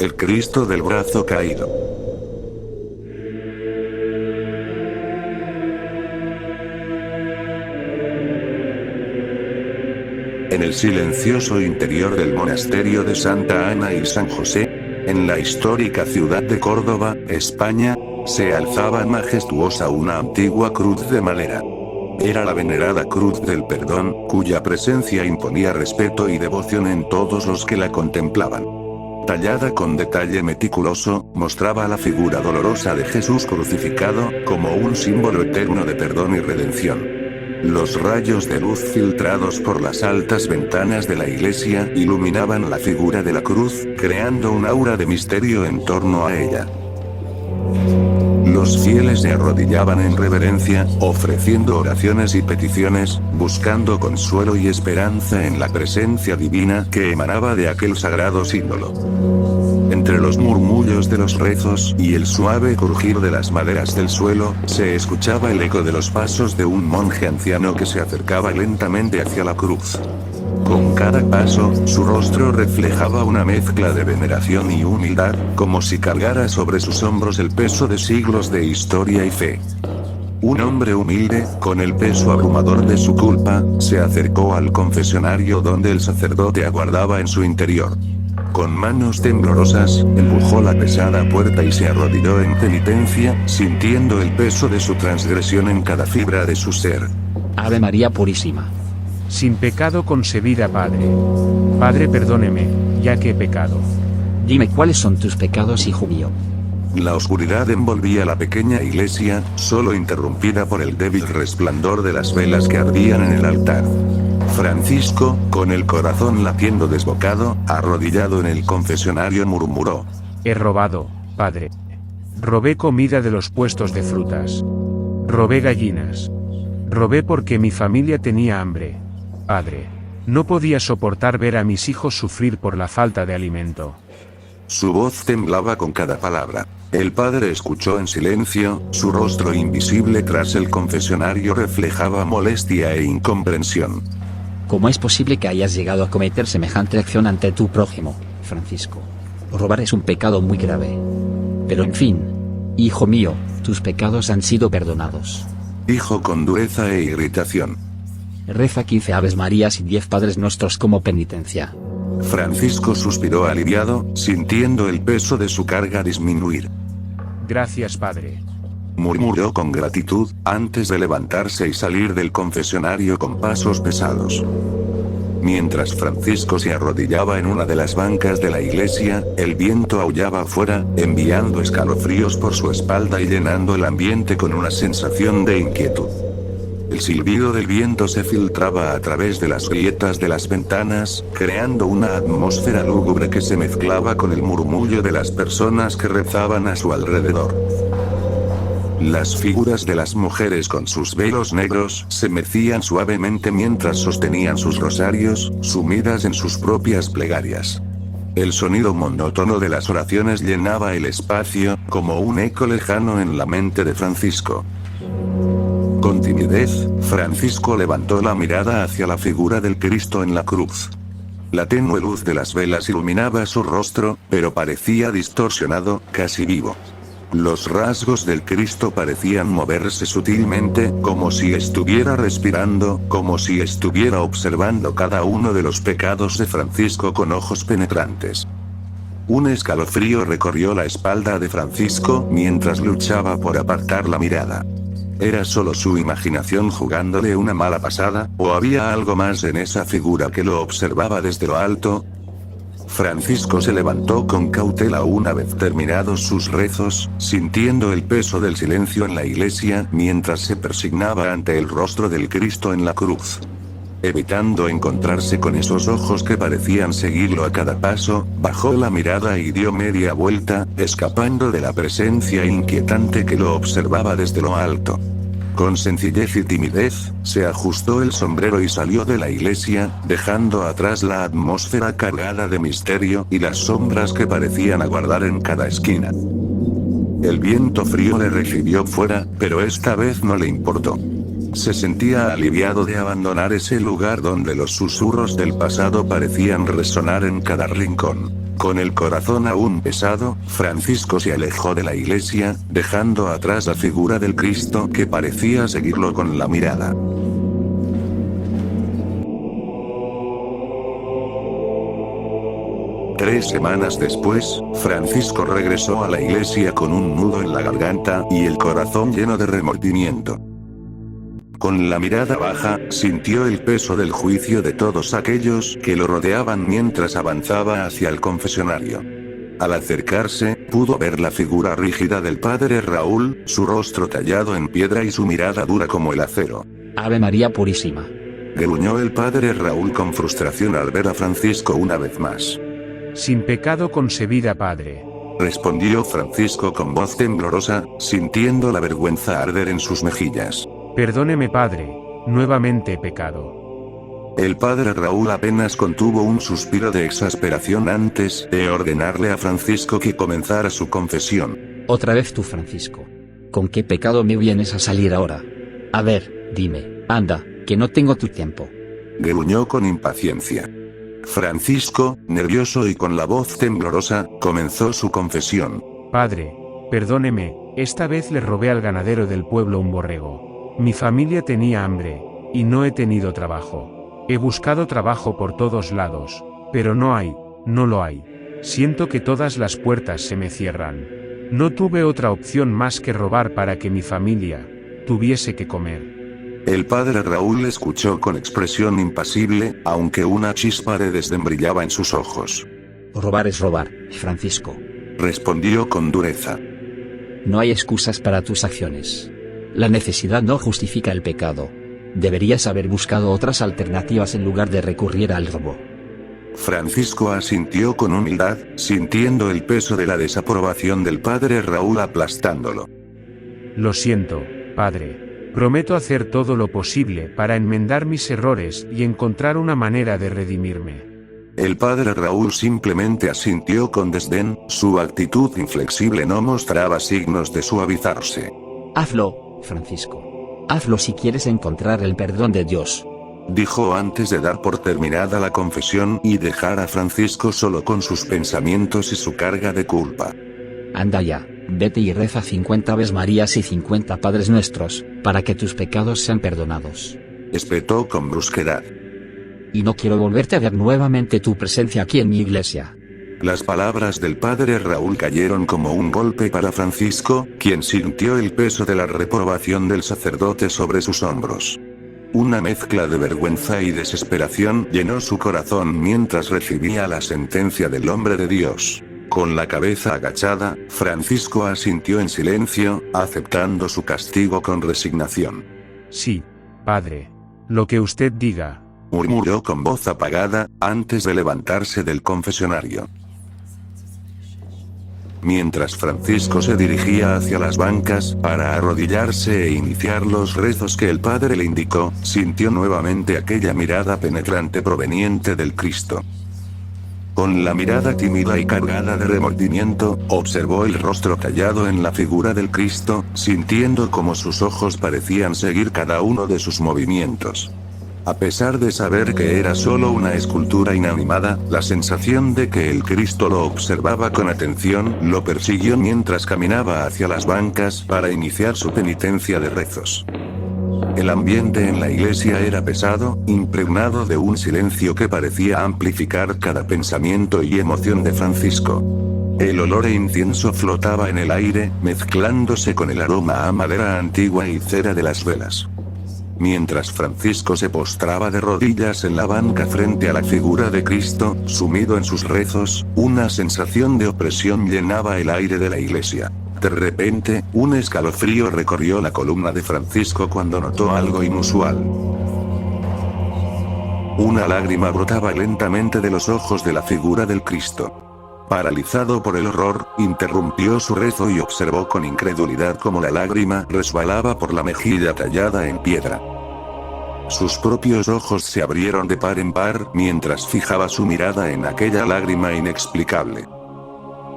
el Cristo del brazo caído. En el silencioso interior del monasterio de Santa Ana y San José, en la histórica ciudad de Córdoba, España, se alzaba majestuosa una antigua cruz de madera. Era la venerada Cruz del Perdón, cuya presencia imponía respeto y devoción en todos los que la contemplaban. Tallada con detalle meticuloso, mostraba la figura dolorosa de Jesús crucificado, como un símbolo eterno de perdón y redención. Los rayos de luz filtrados por las altas ventanas de la iglesia iluminaban la figura de la cruz, creando un aura de misterio en torno a ella. Los fieles se arrodillaban en reverencia, ofreciendo oraciones y peticiones, buscando consuelo y esperanza en la presencia divina que emanaba de aquel sagrado símbolo. Entre los murmullos de los rezos y el suave crujir de las maderas del suelo, se escuchaba el eco de los pasos de un monje anciano que se acercaba lentamente hacia la cruz. Con cada paso, su rostro reflejaba una mezcla de veneración y humildad, como si cargara sobre sus hombros el peso de siglos de historia y fe. Un hombre humilde, con el peso abrumador de su culpa, se acercó al confesionario donde el sacerdote aguardaba en su interior. Con manos temblorosas, empujó la pesada puerta y se arrodilló en penitencia, sintiendo el peso de su transgresión en cada fibra de su ser. Ave María Purísima. Sin pecado concebida, Padre. Padre, perdóneme, ya que he pecado. Dime cuáles son tus pecados, hijo mío. La oscuridad envolvía la pequeña iglesia, solo interrumpida por el débil resplandor de las velas que ardían en el altar. Francisco, con el corazón latiendo desbocado, arrodillado en el confesionario, murmuró: He robado, Padre. Robé comida de los puestos de frutas. Robé gallinas. Robé porque mi familia tenía hambre. Padre, no podía soportar ver a mis hijos sufrir por la falta de alimento. Su voz temblaba con cada palabra. El padre escuchó en silencio, su rostro invisible tras el confesionario reflejaba molestia e incomprensión. ¿Cómo es posible que hayas llegado a cometer semejante acción ante tu prójimo, Francisco? Robar es un pecado muy grave. Pero en fin, hijo mío, tus pecados han sido perdonados. Dijo con dureza e irritación. Reza 15 Aves Marías y 10 Padres Nuestros como penitencia. Francisco suspiró aliviado, sintiendo el peso de su carga disminuir. Gracias, Padre. Murmuró con gratitud, antes de levantarse y salir del confesionario con pasos pesados. Mientras Francisco se arrodillaba en una de las bancas de la iglesia, el viento aullaba afuera, enviando escalofríos por su espalda y llenando el ambiente con una sensación de inquietud. El silbido del viento se filtraba a través de las grietas de las ventanas, creando una atmósfera lúgubre que se mezclaba con el murmullo de las personas que rezaban a su alrededor. Las figuras de las mujeres con sus velos negros se mecían suavemente mientras sostenían sus rosarios, sumidas en sus propias plegarias. El sonido monótono de las oraciones llenaba el espacio, como un eco lejano en la mente de Francisco. Con timidez, Francisco levantó la mirada hacia la figura del Cristo en la cruz. La tenue luz de las velas iluminaba su rostro, pero parecía distorsionado, casi vivo. Los rasgos del Cristo parecían moverse sutilmente, como si estuviera respirando, como si estuviera observando cada uno de los pecados de Francisco con ojos penetrantes. Un escalofrío recorrió la espalda de Francisco mientras luchaba por apartar la mirada. ¿Era solo su imaginación jugándole una mala pasada, o había algo más en esa figura que lo observaba desde lo alto? Francisco se levantó con cautela una vez terminados sus rezos, sintiendo el peso del silencio en la iglesia mientras se persignaba ante el rostro del Cristo en la cruz. Evitando encontrarse con esos ojos que parecían seguirlo a cada paso, bajó la mirada y dio media vuelta, escapando de la presencia inquietante que lo observaba desde lo alto. Con sencillez y timidez, se ajustó el sombrero y salió de la iglesia, dejando atrás la atmósfera cargada de misterio y las sombras que parecían aguardar en cada esquina. El viento frío le recibió fuera, pero esta vez no le importó. Se sentía aliviado de abandonar ese lugar donde los susurros del pasado parecían resonar en cada rincón. Con el corazón aún pesado, Francisco se alejó de la iglesia, dejando atrás la figura del Cristo que parecía seguirlo con la mirada. Tres semanas después, Francisco regresó a la iglesia con un nudo en la garganta y el corazón lleno de remordimiento. Con la mirada baja, sintió el peso del juicio de todos aquellos que lo rodeaban mientras avanzaba hacia el confesionario. Al acercarse, pudo ver la figura rígida del padre Raúl, su rostro tallado en piedra y su mirada dura como el acero. Ave María Purísima. Gruñó el padre Raúl con frustración al ver a Francisco una vez más. Sin pecado concebida, Padre. Respondió Francisco con voz temblorosa, sintiendo la vergüenza arder en sus mejillas. Perdóneme, Padre, nuevamente he pecado. El padre Raúl apenas contuvo un suspiro de exasperación antes de ordenarle a Francisco que comenzara su confesión. Otra vez tú, Francisco. ¿Con qué pecado me vienes a salir ahora? A ver, dime, anda, que no tengo tu tiempo. Gruñó con impaciencia. Francisco, nervioso y con la voz temblorosa, comenzó su confesión. Padre, perdóneme, esta vez le robé al ganadero del pueblo un borrego. Mi familia tenía hambre, y no he tenido trabajo. He buscado trabajo por todos lados, pero no lo hay. Siento que todas las puertas se me cierran. No tuve otra opción más que robar para que mi familia tuviese que comer. El padre Raúl escuchó con expresión impasible, aunque una chispa de desdén brillaba en sus ojos. Robar es robar, Francisco. Respondió con dureza. No hay excusas para tus acciones. La necesidad no justifica el pecado. Deberías haber buscado otras alternativas en lugar de recurrir al robo. Francisco asintió con humildad, sintiendo el peso de la desaprobación del padre Raúl aplastándolo. Lo siento, Padre. Prometo hacer todo lo posible para enmendar mis errores y encontrar una manera de redimirme. El padre Raúl simplemente asintió con desdén, su actitud inflexible no mostraba signos de suavizarse. Hazlo, Francisco. Hazlo si quieres encontrar el perdón de Dios. Dijo antes de dar por terminada la confesión y dejar a Francisco solo con sus pensamientos y su carga de culpa. Anda ya, vete y reza 50 Aves Marías y 50 Padres Nuestros, para que tus pecados sean perdonados. Espetó con brusquedad. Y no quiero volverte a ver nuevamente tu presencia aquí en mi iglesia. Las palabras del padre Raúl cayeron como un golpe para Francisco, quien sintió el peso de la reprobación del sacerdote sobre sus hombros. Una mezcla de vergüenza y desesperación llenó su corazón mientras recibía la sentencia del hombre de Dios. Con la cabeza agachada, Francisco asintió en silencio, aceptando su castigo con resignación. Sí, Padre. Lo que usted diga. Murmuró con voz apagada, antes de levantarse del confesionario. Mientras Francisco se dirigía hacia las bancas para arrodillarse e iniciar los rezos que el padre le indicó, sintió nuevamente aquella mirada penetrante proveniente del Cristo. Con la mirada tímida y cargada de remordimiento, observó el rostro tallado en la figura del Cristo, sintiendo como sus ojos parecían seguir cada uno de sus movimientos. A pesar de saber que era solo una escultura inanimada, la sensación de que el Cristo lo observaba con atención lo persiguió mientras caminaba hacia las bancas para iniciar su penitencia de rezos. El ambiente en la iglesia era pesado, impregnado de un silencio que parecía amplificar cada pensamiento y emoción de Francisco. El olor a incienso flotaba en el aire, mezclándose con el aroma a madera antigua y cera de las velas. Mientras Francisco se postraba de rodillas en la banca frente a la figura de Cristo, sumido en sus rezos, una sensación de opresión llenaba el aire de la iglesia. De repente, un escalofrío recorrió la columna de Francisco cuando notó algo inusual. Una lágrima brotaba lentamente de los ojos de la figura del Cristo. Paralizado por el horror, interrumpió su rezo y observó con incredulidad cómo la lágrima resbalaba por la mejilla tallada en piedra. Sus propios ojos se abrieron de par en par mientras fijaba su mirada en aquella lágrima inexplicable.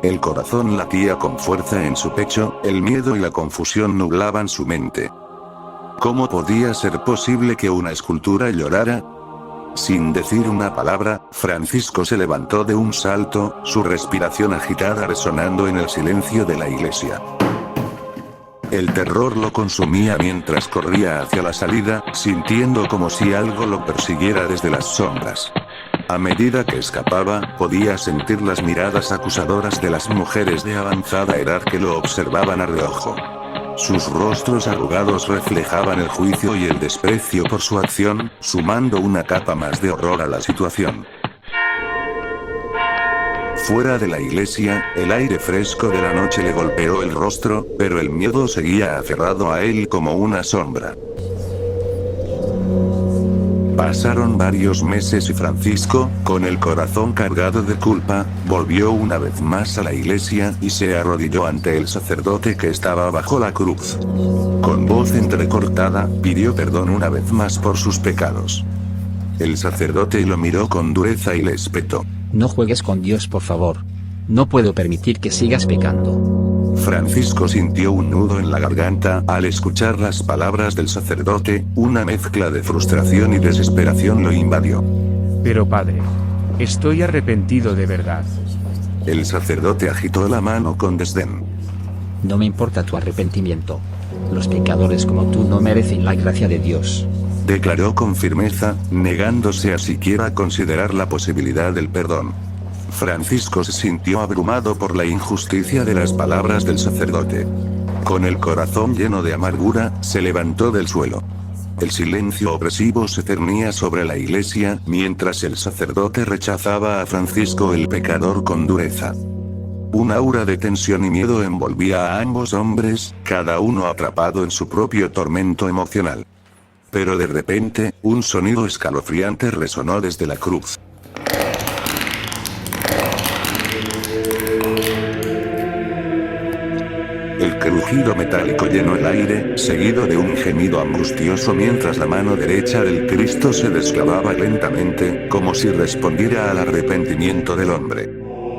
El corazón latía con fuerza en su pecho, el miedo y la confusión nublaban su mente. ¿Cómo podía ser posible que una escultura llorara? Sin decir una palabra, Francisco se levantó de un salto, su respiración agitada resonando en el silencio de la iglesia. El terror lo consumía mientras corría hacia la salida, sintiendo como si algo lo persiguiera desde las sombras. A medida que escapaba, podía sentir las miradas acusadoras de las mujeres de avanzada edad que lo observaban a reojo. Sus rostros arrugados reflejaban el juicio y el desprecio por su acción, sumando una capa más de horror a la situación. Fuera de la iglesia, el aire fresco de la noche le golpeó el rostro, pero el miedo seguía aferrado a él como una sombra. Pasaron varios meses y Francisco, con el corazón cargado de culpa, volvió una vez más a la iglesia y se arrodilló ante el sacerdote que estaba bajo la cruz. Con voz entrecortada, pidió perdón una vez más por sus pecados. El sacerdote lo miró con dureza y le espetó. No juegues con Dios, por favor. No puedo permitir que sigas pecando. Francisco sintió un nudo en la garganta al escuchar las palabras del sacerdote, una mezcla de frustración y desesperación lo invadió. Pero padre, estoy arrepentido de verdad. El sacerdote agitó la mano con desdén. No me importa tu arrepentimiento. Los pecadores como tú no merecen la gracia de Dios. Declaró con firmeza, negándose a siquiera considerar la posibilidad del perdón. Francisco se sintió abrumado por la injusticia de las palabras del sacerdote. Con el corazón lleno de amargura, se levantó del suelo. El silencio opresivo se cernía sobre la iglesia, mientras el sacerdote rechazaba a Francisco el pecador con dureza. Un aura de tensión y miedo envolvía a ambos hombres, cada uno atrapado en su propio tormento emocional. Pero de repente, un sonido escalofriante resonó desde la cruz. El crujido metálico llenó el aire, seguido de un gemido angustioso mientras la mano derecha del Cristo se desclavaba lentamente, como si respondiera al arrepentimiento del hombre.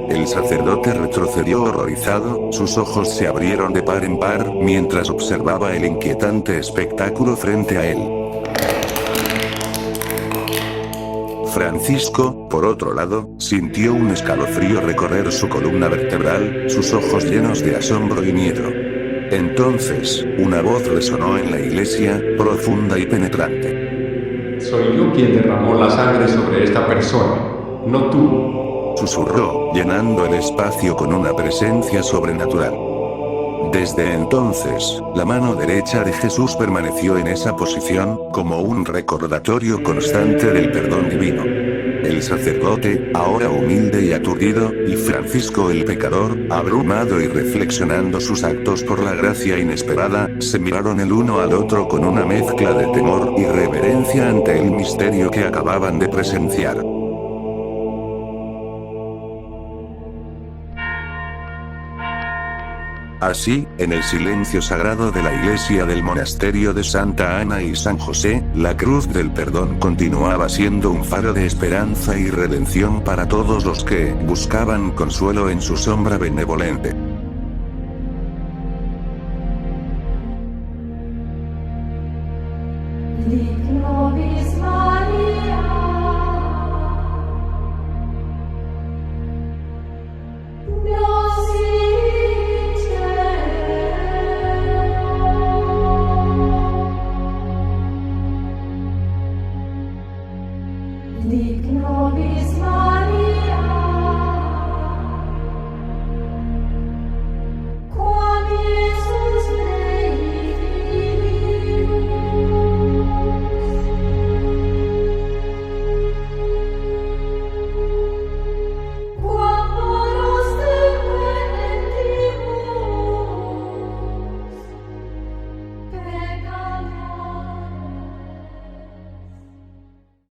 El sacerdote retrocedió horrorizado, sus ojos se abrieron de par en par, mientras observaba el inquietante espectáculo frente a él. Francisco, por otro lado, sintió un escalofrío recorrer su columna vertebral, sus ojos llenos de asombro y miedo. Entonces, una voz resonó en la iglesia, profunda y penetrante. Soy yo quien derramó la sangre sobre esta persona, no tú. Susurró, llenando el espacio con una presencia sobrenatural. Desde entonces, la mano derecha de Jesús permaneció en esa posición, como un recordatorio constante del perdón divino. El sacerdote, ahora humilde y aturdido, y Francisco el pecador, abrumado y reflexionando sus actos por la gracia inesperada, se miraron el uno al otro con una mezcla de temor y reverencia ante el misterio que acababan de presenciar. Así, en el silencio sagrado de la iglesia del monasterio de Santa Ana y San José, la cruz del perdón continuaba siendo un faro de esperanza y redención para todos los que buscaban consuelo en su sombra benevolente. Dic